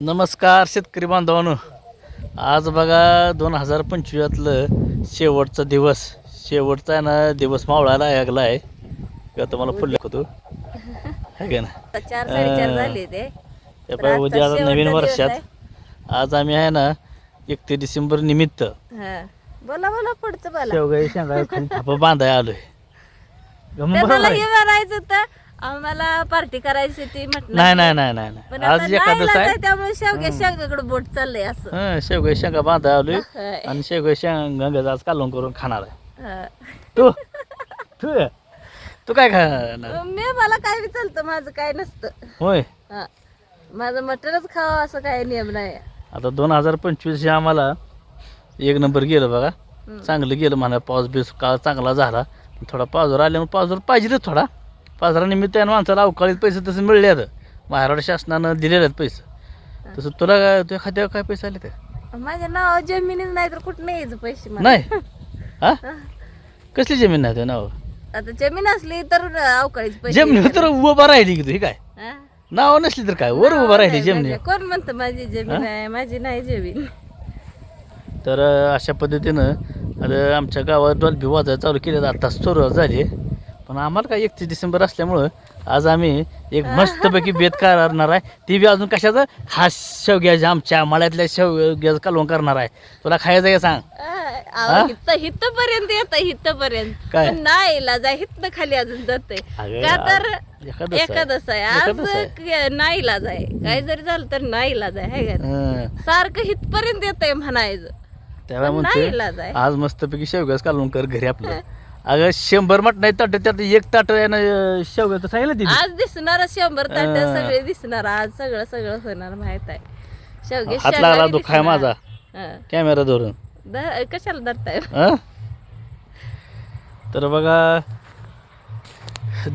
नमस्कार शेतकरी बांधवांनो. आज बघा 2025 शेवटचा दिवस. शेवटचा आहे ना दिवस मावळायला लागला आहे का तुम्हाला फुल होतो है का ना. 4:30 झाले ते. उद्या नवीन वर्षात आज आम्ही आहे ना 31 डिसेंबर निमित्त बोला बोला पुढचं बोला. शेवगाई शेंगा खाली थापा बांधाय आलोय. मला हे म्हणायचं होतं आम्हाला पार्टी करायची ती म्हटलं नाही नाही नाही नाही पण आज आता एकादश नाईलाज आहे. आहे, त्यामुळे शेवग्याकडे बोट चाललंय असं. शेवगाई शेंगा बांधाय आलोय होय. आणि शेवगाई शेंगा आज कालवण करून खाणार आहे. हा. तू तू तू काय खाणार? मला काय बी चालतं, माझं काय नसतं. होय. हा. माझं मटणच खावं असं काय नियम नाही. आता 2025 आम्हाला एक नंबर गेलं बघा. चांगलं गेलं म्हणा. पाऊस बीस काळ चांगला झाला. थोडा पावसावर आल्यामुळे पावसावर पाहिजेच थोडा. पावसानिमित्तानं माणसाला अवकाळीत पैसे तसं मिळले आहेत. महाराष्ट्र शासनानं दिलेले आहेत पैसे. तसं तुला काय तुझ्या खात्यावर काय पैसे आले ते? माझ्या नाव जमिनीच नाही तर कुठं नाही यायचं पैसे मला. नाही. हा कसली जमीन नाही तुझ्या नाव? आता जमीन असली तर अवकाळीच पैसे. जमीन तर उभा राहिली की तुझी काय हा? नाव नसली तर काय वर उभा राहिली जमीन. कोण म्हणतं माझी जमीन आहे? माझी नाही जमीन. तर अशा पद्धतीनं आता आमच्या गावात डॉल्बी वाजायला चालू केले आता सुरुवात झाली. पण आम्हाला काय 31 डिसेंबर असल्यामुळं आज आम्ही एक मस्तपैकी बेत करणार आहे. ती बी अजून कशाचं खास शेवग्याच्या आमच्या मळ्यातल्या शेवग्याचं कालवण करणार आहे. तुला खायचं आहे का सांग? हितपर्यंत येत हितपर्यंत काय? पण नाही इलाज आहे. हितनं खाली अजून जाते अगं, का तर एकादश आहे. एकादश आहे आज. नाही इलाज आहे. काही जरी झालं तर नाही इलाज आहे हाय का? हं. सारखं हितपर्यंत येतंय म्हणायचं. त्याला पण नाही इलाज म्हणते आहे. आज मस्तपैकी शेवग्याचं कालवण कर घरी आपलं. अगं 100 मट नाही ताट त्यात एक ताट आहे ना शेवग्याचं सांगितलं तिने. आज दिसणार 100 ताट सगळे दिसणार. आज सगळं सगळं होणार माहित आहे. शेवगे हात लागला दुखाय माझा हं. कॅमेरा धरून. कशाला धरताय? हं? तर बघा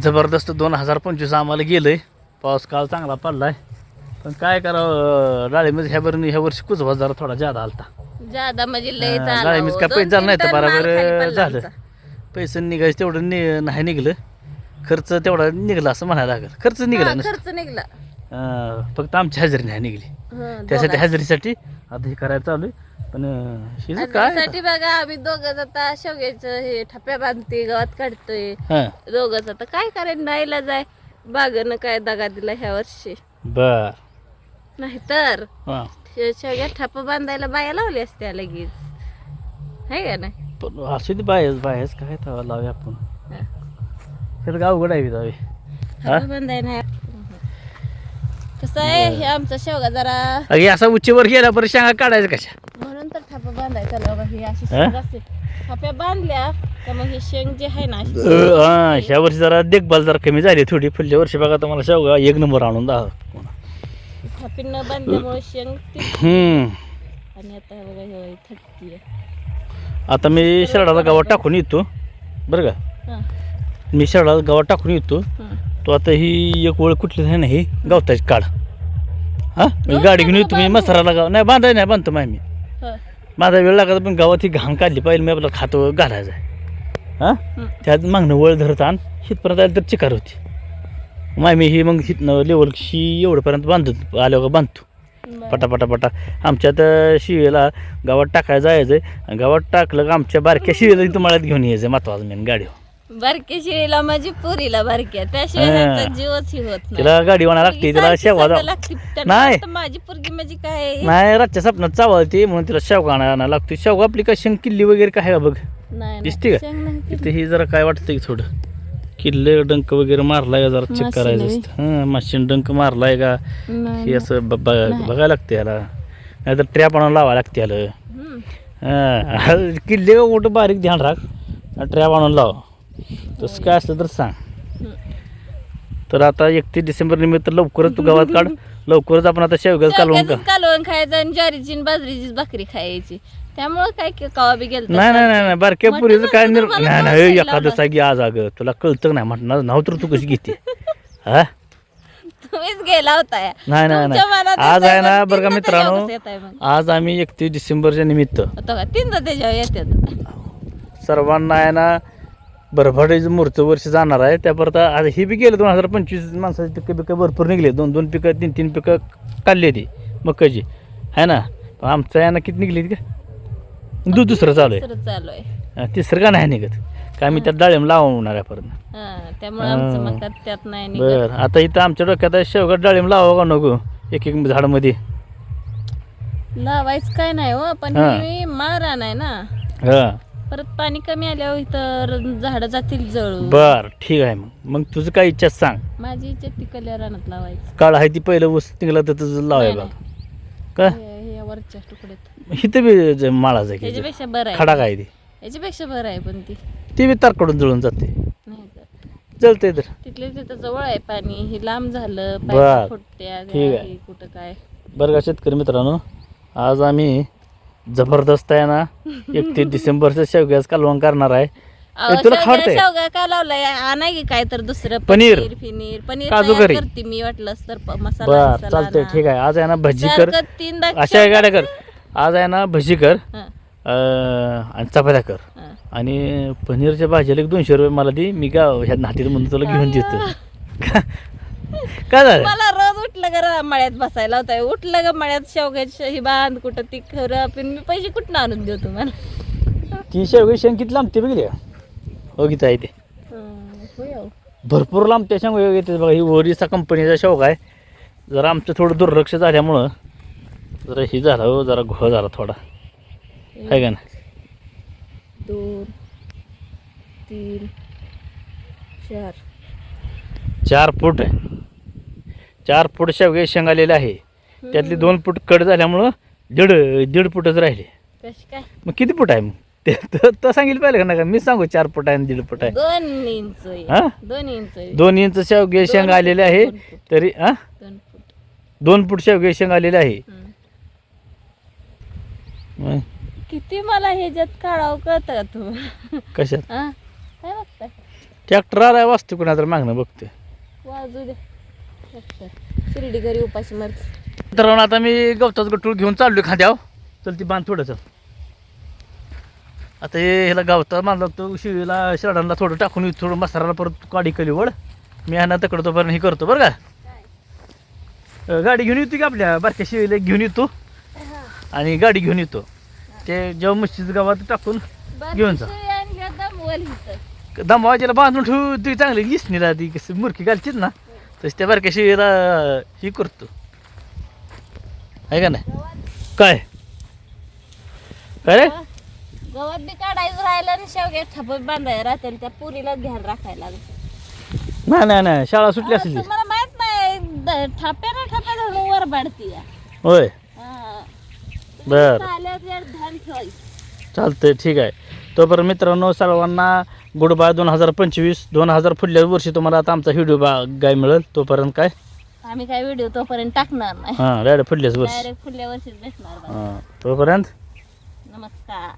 जबरदस्त 2025 आम्हाला गेलंय. पाऊस काळ चांगला पडलाय. पण काय करावं डाळीमध्ये ह्या वर्षी कुजवा जरा थोडा जादा आलता. जादा म्हणजे लय झाला डाळीमध्ये हो. काय पैसे झालं नाही तर 2-3 टन माल खाली बरोबर पडला झालं. आमचा. पैसे निघायचं तेवढं नाही निघलं. खर्च तेवढा निघला असं म्हणायला लागेल. खर्च निघाला हा, नसतं. खर्च निघला. फक्त आमची हजेरी नाही निघली. हं, त्यासाठी दोघांसाठी. हजेरीसाठी आता हे करायला चालू आहे. पण हिचं काय साठी बघा आम्ही दोघं आता शेवग्याचं हे ठप्या बांधते गवत काढतोय हां दोघंच. आता काय करायचं नाहीला जाय. बागानं काय दगा दिला ह्या वर्षी. बर नाहीतर हां. शेवग्या ठप्पा बांधायला बाया लावली असत्या लगेच आहे का नाही? पण असे ते बाहेर काय तवा लावूया आपण. हा. तर गाव उघड आहे जावे. हा? ठप्पा बांधाय नाही. कसं आहे हे आमचा शेवगा जरा अगे असा उच्चीवर गेला बरं शेंगा काढायचं कशा? म्हणून तर ठप्पा बांधायचा लावा. ही अशी हा? शेंग असते. ठप्या बांधल्या का मग ही शेंग जे आहे ना अशी हां ह्या वर्षी जरा देखभाल जरा कमी झाली थोडी. पुढच्या वर्षी बघा तुम्हाला शेवगा एक नंबर आणून दाखव. ठपी न बांधल्यामुळे शेंग ती. आणि आता बघा हे थटती. आता मी शरडाला गावात टाकून येतो बरं का. हा. मी शरडाला गावात टाकून येतो. हं. तो आता ही एक ओळ कुठली आहे ना ही गावताची काढ. हां मी गाडी घेऊन येतो. मी मसाराला गाव नाही बांधाय नाही बांधतो माय मी. हं. माझा वेळ लागत पण गावात ही घाण काढली पाहिजे. मी आपलं खातो घालायचं आहे. हां हं. त्यात मागणं वळ धरत आण हितपर्यंत आली तर चिकार होती. माय मी ही मग हितनं लेवलशी एवढंपर्यंत बांधतो आल्यावर बांधतो बरं. पटापटापटा. आमच्यात शिवेला गावात टाकायला जायचं आहे. गावात टाकलं का आमच्या बारक्या शिवेला तुम्हाला घेऊन यायचं महत्वाचं मेन गाडीवर. बारक्या शिळीला माझी पुरीला बारक्या त्याशिवाय हं. त्यांचा जीवच ही होत नाही. तिला गाडी वाणा लागते. तिला सारखी शेवगा सगळं लागते. त्यांना नाही. वाटतं माझी पोरगी म्हणजे काय नाही रातच्या स्वप्नात चावळते म्हणून तिला शेवगा आणायला लागते. शेवगा आपली काय शेंग किल्ली वगैरे काय आहे का बघ नाही दिसते का? शेंग नाही तिथे ही जरा काय वाटतं की थोडं किल्ले डंक वगैरे मारलाय का जरा चेक माशी करायचं नव्हे. असतं. हां मशीन डंक मारलाय का नाही. हे असं बघायला लागते याला. नाहीतर ट्रॅप आणून लावायला लागते याला. हं. हां किल्ले कुठं बारीक ध्यान राख ट्रॅप आणून लाव. तसं काय असलं तर सांग. तर आता 31 डिसेंबर निमित्त लवकरच तू गावात काढ. लवकरच आपण आता शेवग्याचं कालवून का. शेवग्याचंच कालवण खायचं आणि ज्वारीची आणि बाजरीचीच भाकरी खायची. त्यामुळं काय कवा बी गेलं नाही नाही नाही बारक्या मटण पुरीचं काय म्हणलं तर मला नाही पावसाळी नाही लावणार. एखादं की आज अगं तुला कळतं नाही म्हटणार नाव तर तू कशी घेते. हा तुम्हीच गेला होता या. नाही नाही तुमच्या नाही मनात आज येतंय आहे ना मग बरं का तीनदा मित्रांनो. त्याच्यावरच येतंय मग. आज आम्ही 31 डिसेंबरच्या निमित्त आता का तीनदा त्याच्यावर येतात. सर्वांना आहे ना भरभराटीचं मूर्त वर्ष जाणार आहे. त्यापर्यंत आता ही बी गेलं 2025 माणसाची पिकं भरपूर निघले. 2-2 पिकं 3-3 पिकं काढली ती मकाची आहे ना. पण आमचं यानं किती निघली का दुसरं चालू आहे. दुसरं चालू आहे. तिसरं का नाही निघत का मी त्यात डाळिंब लावणार आहे परत. त्यामुळे आमचं मका त्यात नाही निघत. बरं आता इथं आमच्या डोक्यात आहे शेवगा डाळिंब लावा का नको एक एक झाडमध्ये. लावायचं काय नाही हो पण हा. हे माळरान आहे ना. हां परत पाणी कमी आल्यावर इथं झाडं जातील जळून. बरं ठीक आहे. मग तुझं काय इच्छा सांग. माझी इच्छा तिकडल्या रानात लावायचं. काळ आहे ती पहिलं ऊस निघला तर तुझं लावाय नाही, बघ का हे वरच्या तुकड्यात इथं बी माळाचं आहे की ह्याच्यापेक्षा बरं आहे. खडा काय ती याच्यापेक्षा बरं आहे पण ती बी तारकडून जळून जाते. नाही तर जळते तर तिथले तिथं जवळ आहे पाणी. हे लांब झालं बर. पाय फुटत्या ठीक आहे. हे कुठं काय. बरं का शेतकरी मित्रांनो आज आम्ही जबरदस्त आहे ना 31 डिसेंबरचं शेवग्याचं कालवण करणार आहे. अहो, तुला खावडतंय? शेवगा का लावलाय आणा की काय तर दुसरं पनीर. पनीर काजू तयार करी. करते मी वाटलंच तर मसाला बर बिसाला चालतंय आणा. ठीक आहे. आज आहे ना भजी कर सारखं तीनदा अशा शेवगा गाड्या कर. आज आहे ना भजी कर हं, आणि चपात्या कर हं. आणि पनीरच्या भाजीला एक 200 रुपये मला दे. मी गाव ह्या नातीला म्हणून तुला घेऊन देतो. काय झालं मला रोज उठलं का मळ्यात बसायला होता. उठलं का मळ्यात शेवग्याची ही बांध कुठं ती खरं पण मी पैसे कुठं आणून देऊ तुम्हाला. ती शेवगी शेंग किती लांबते बघली का हो किती आहे ते होय अहो. भरपूर लांबते शेंग येते बघा. ही ओरिसा कंपनीचा शेवगा आहे. जरा आमचं थोडं दुर्लक्ष झाल्यामुळं जरा ही झाला हो जरा घोळ झाला थोडा आहे का ना. 2 3 4 4 फूट आहे. 4 फूट शेवगे शेंग आलेले आहे. त्यातली 2 फूट कट झाल्यामुळं दीड फूटच राहिले. कशी काय मग किती फूट आहे मग ते तर सांगितलं पाहिजे का नका मी सांगू 4 फूट आहे आणि 1.5 फूट आहे. 2 इंच आहे. हा? 2 इंच आहे. 2 इंच शेवगे शेंग आलेले आहे 2 फूट. तरी 2 फूट 2 फूट शेवगे शेंग आलेले आहे. हं. मग किती मला ह्याच्यात काढावं कळतं का तुम्हाला. कशात हा काय बघताय ट्रॅक्टर आलाय वाचतो कुणा तर मागणं बघतोय. वाजू दे बघताय. शिर्डी घरी उपाशी मारते. तर आता मी गवताच गटूळ घेऊन चाललोय खांद्यावर. चल ती बांध थोडंसं. आता हे ह्याला गावता बांधला तो शिवीला शेडांना थोडं टाकून थोडं मसाला परत काढी कली वड मी ह्यांना तकडतो पर्यंत हे करतो बरं का. गाडी घेऊन येतो की आपल्या बारक्या शिवीला घेऊन येतो आणि गाडी घेऊन येतो. ते जेव्हा मस्जिद गावात टाकून घेऊन जा. दमवाजीला बांधून ठेवू ती चांगली दिसणीला ती कसं मुरकी घालतीच ना तशी त्या बारक्या शिवीला ही करतो आहे का नाही. काय काय रे गवत बी काढायचं राहिलं आणि शेवग्या ठपत बांधायला राहते त्या पुरीला ध्यान राखायला लागतं. नाही शाळा सुटली असेल मला माहित नाही ठप्या धरून वर बाडती होय. बर ध्यान ठेवायचं. चालतंय ठीक आहे. तोपर्यंत मित्रांनो सर्वांना गुड बाय 2025. 2000 पुढल्या वर्षी तुम्हाला आता आमचा व्हिडिओ गाय मिळेल. तोपर्यंत काय आम्ही काय व्हिडिओ तोपर्यंत टाकणार नाही. हां डायरेक्ट पुढल्याच वर्षी डायरेक्ट पुढल्या वर्षीच भेटणार. हां तोपर्यंत नमस्कार.